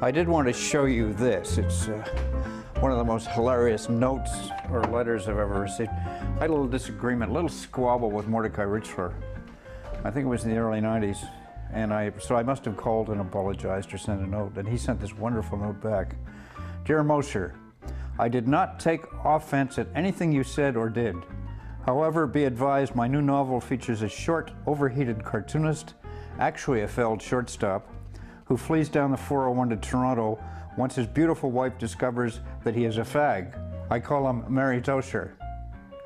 I did want to show you this. It's one of the most hilarious notes or letters I've ever received. I had a little disagreement, a little squabble with Mordecai Richler. I think it was in the early 90s. And so I must have called and apologized or sent a note. And he sent this wonderful note back. Dear Mosher, I did not take offense at anything you said or did. However, be advised, my new novel features a short, overheated cartoonist, actually a failed shortstop, who flees down the 401 to Toronto once his beautiful wife discovers that he is a fag. I call him Mary Tosher.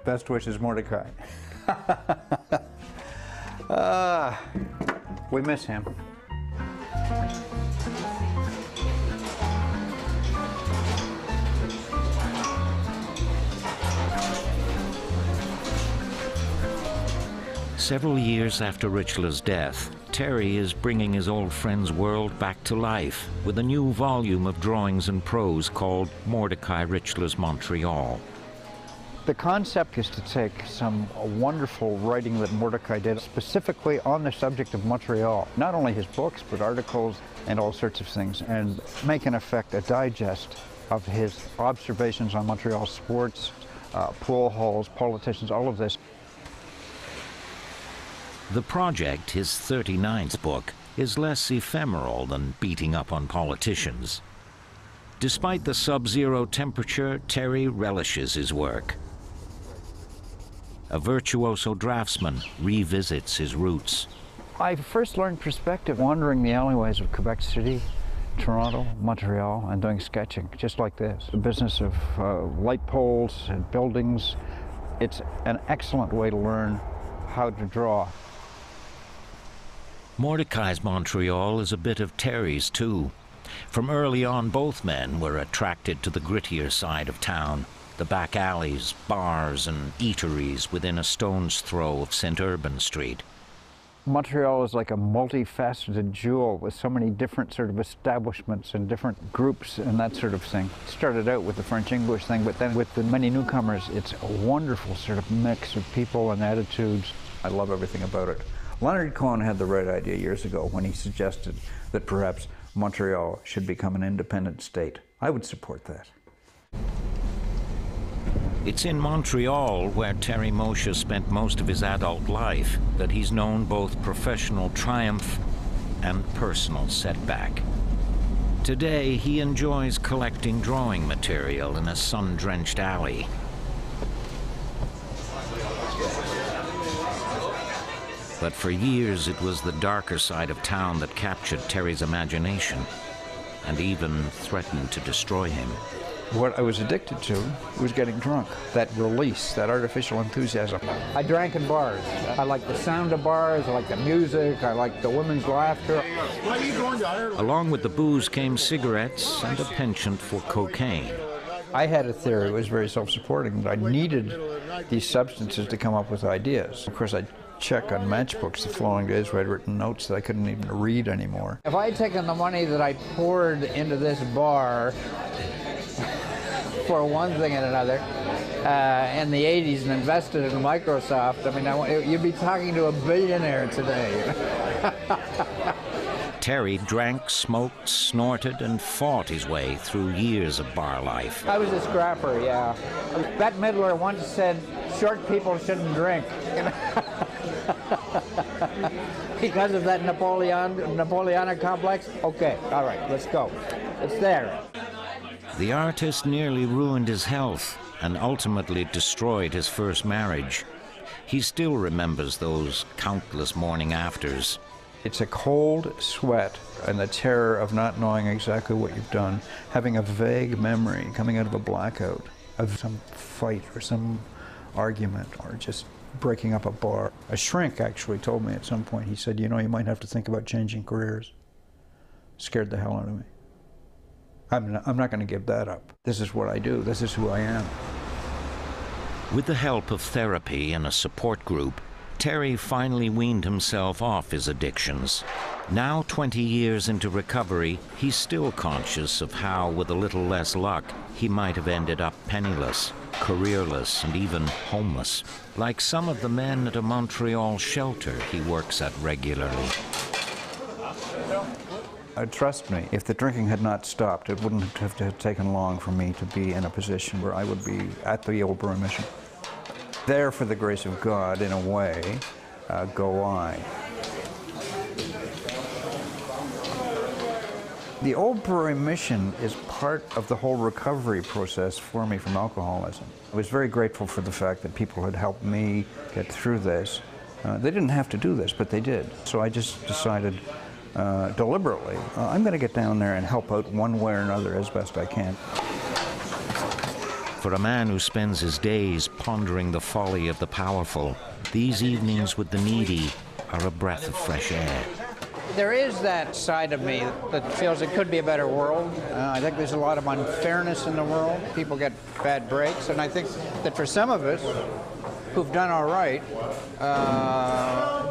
Best wishes, Mordecai. We miss him. Several years after Richler's death, Terry is bringing his old friend's world back to life with a new volume of drawings and prose called Mordecai Richler's Montreal. The concept is to take some wonderful writing that Mordecai did specifically on the subject of Montreal. Not only his books, but articles and all sorts of things, and make in effect a digest of his observations on Montreal sports, pool halls, politicians, all of this. The project, his 39th book, is less ephemeral than beating up on politicians. Despite the sub-zero temperature, Terry relishes his work. A virtuoso draftsman revisits his roots. I first learned perspective wandering the alleyways of Quebec City, Toronto, Montreal, and doing sketching, just like this. The business of light poles and buildings. It's an excellent way to learn how to draw. Mordecai's Montreal is a bit of Terry's too. From early on, both men were attracted to the grittier side of town, the back alleys, bars and eateries within a stone's throw of St. Urban Street. Montreal is like a multifaceted jewel with so many different sort of establishments and different groups and that sort of thing. It started out with the French-English thing, but then with the many newcomers, it's a wonderful sort of mix of people and attitudes. I love everything about it. Leonard Cohen had the right idea years ago when he suggested that perhaps Montreal should become an independent state. I would support that. It's in Montreal, where Terry Mosher spent most of his adult life, that he's known both professional triumph and personal setback. Today, he enjoys collecting drawing material in a sun-drenched alley. But for years, it was the darker side of town that captured Terry's imagination and even threatened to destroy him. What I was addicted to was getting drunk. That release, that artificial enthusiasm. I drank in bars. I like the sound of bars, I like the music, I like the women's laughter. Along with the booze came cigarettes and a penchant for cocaine. I had a theory, it was very self-supporting, that I needed these substances to come up with ideas. Of course, I'd check on matchbooks the following days where I'd written notes that I couldn't even read anymore. If I had taken the money that I poured into this bar for one thing and another in the 80s and invested in Microsoft, I mean, you'd be talking to a billionaire today. Terry drank, smoked, snorted, and fought his way through years of bar life. I was a scrapper, yeah. Bette Midler once said, short people shouldn't drink. Because of that Napoleonic complex? Okay, all right, let's go. It's there. The artist nearly ruined his health and ultimately destroyed his first marriage. He still remembers those countless morning afters. It's a cold sweat and the terror of not knowing exactly what you've done, having a vague memory coming out of a blackout of some fight or some argument or just breaking up a bar. A shrink actually told me at some point, he said, you know, you might have to think about changing careers. Scared the hell out of me. I'm not going to give that up. This is what I do. This is who I am. With the help of therapy and a support group, Terry finally weaned himself off his addictions. Now, 20 years into recovery, he's still conscious of how, with a little less luck, he might have ended up penniless, careerless, and even homeless, like some of the men at a Montreal shelter he works at regularly. Trust me, if the drinking had not stopped, it wouldn't have taken long for me to be in a position where I would be at the Old Brewery Mission. There, for the grace of God, in a way, go I. The Old Brewery Mission is part of the whole recovery process for me from alcoholism. I was very grateful for the fact that people had helped me get through this. They didn't have to do this, but they did. So I just decided deliberately, I'm going to get down there and help out one way or another as best I can. For a man who spends his days pondering the folly of the powerful, these evenings with the needy are a breath of fresh air. There is that side of me that feels it could be a better world. I think there's a lot of unfairness in the world. People get bad breaks, and I think that for some of us who've done all right,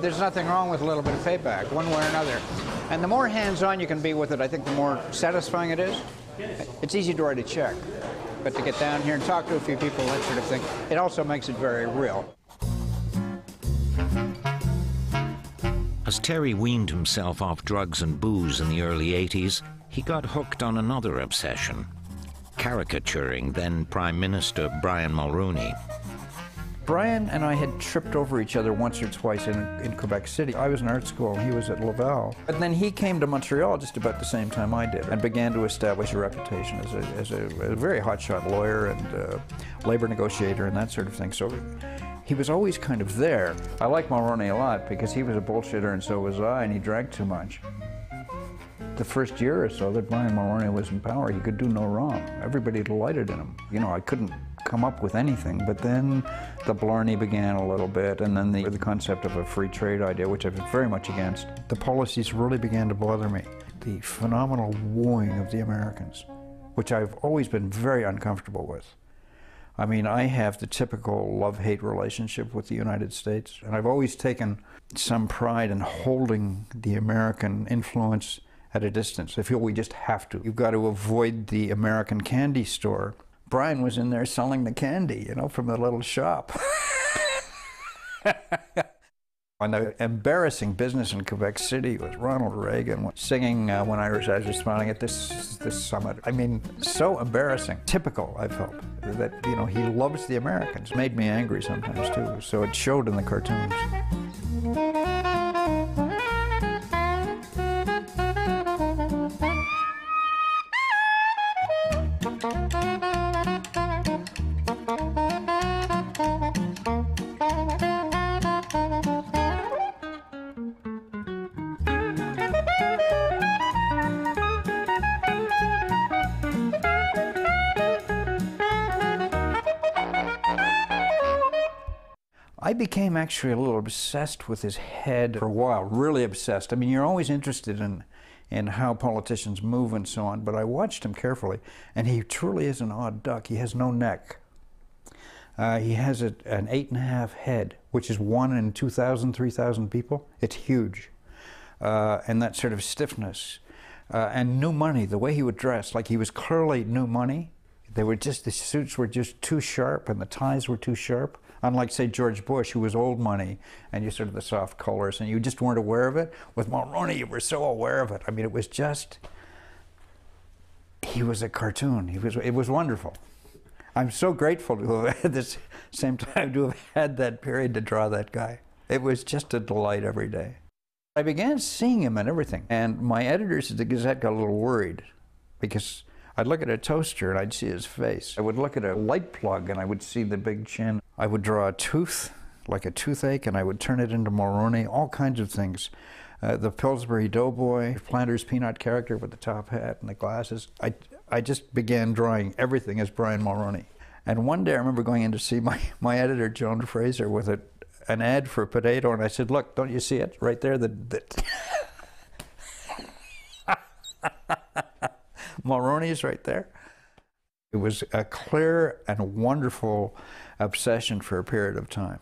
there's nothing wrong with a little bit of payback, one way or another. And the more hands-on you can be with it, I think the more satisfying it is. It's easy to write a check, but to get down here and talk to a few people, that sort of thing, it also makes it very real. As Terry weaned himself off drugs and booze in the early 80s, he got hooked on another obsession, caricaturing then Prime Minister Brian Mulroney. Brian and I had tripped over each other once or twice in Quebec City. I was in art school, he was at Laval. But then he came to Montreal just about the same time I did and began to establish a reputation as a very hotshot lawyer and labor negotiator and that sort of thing. So he was always kind of there. I like Mulroney a lot because he was a bullshitter and so was I, and he drank too much. The first year or so that Brian Mulroney was in power, he could do no wrong. Everybody delighted in him. You know, I couldn't come up with anything, but then the blarney began a little bit, and then the concept of a free trade idea, which I was very much against. The policies really began to bother me. The phenomenal wooing of the Americans, which I've always been very uncomfortable with. I mean, I have the typical love-hate relationship with the United States, and I've always taken some pride in holding the American influence at a distance. I feel we just have to. You've got to avoid the American candy store. Brian was in there selling the candy, you know, from the little shop. And the embarrassing business in Quebec City was Ronald Reagan singing When Irish Eyes Are Smiling at this summit. I mean, so embarrassing. Typical, I felt, that, you know, he loves the Americans. Made me angry sometimes, too, so it showed in the cartoons. I became actually a little obsessed with his head for a while, really obsessed. I mean, you're always interested in how politicians move and so on, but I watched him carefully, and he truly is an odd duck. He has no neck. He has an 8.5 head, which is 1 in 2,000, 3,000 people. It's huge. And that sort of stiffness. And new money, the way he would dress, like he was clearly new money. They were just, the suits were just too sharp and the ties were too sharp. Unlike, say, George Bush, who was old money, and you sort of the soft colors, and you just weren't aware of it. With Mulroney, you were so aware of it. I mean, it was just, he was a cartoon. It was wonderful. I'm so grateful to have at the same time to have had that period to draw that guy. It was just a delight every day. I began seeing him and everything, and my editors at the Gazette got a little worried because I'd look at a toaster and I'd see his face. I would look at a light plug and I would see the big chin. I would draw a tooth, like a toothache, and I would turn it into Mulroney, all kinds of things. The Pillsbury Doughboy, Flanders Peanut character with the top hat and the glasses. I just began drawing everything as Brian Mulroney. And one day I remember going in to see my editor, Joan Fraser, with an ad for a potato, and I said, look, don't you see it right there? Mulroney is right there. It was a clear and wonderful obsession for a period of time.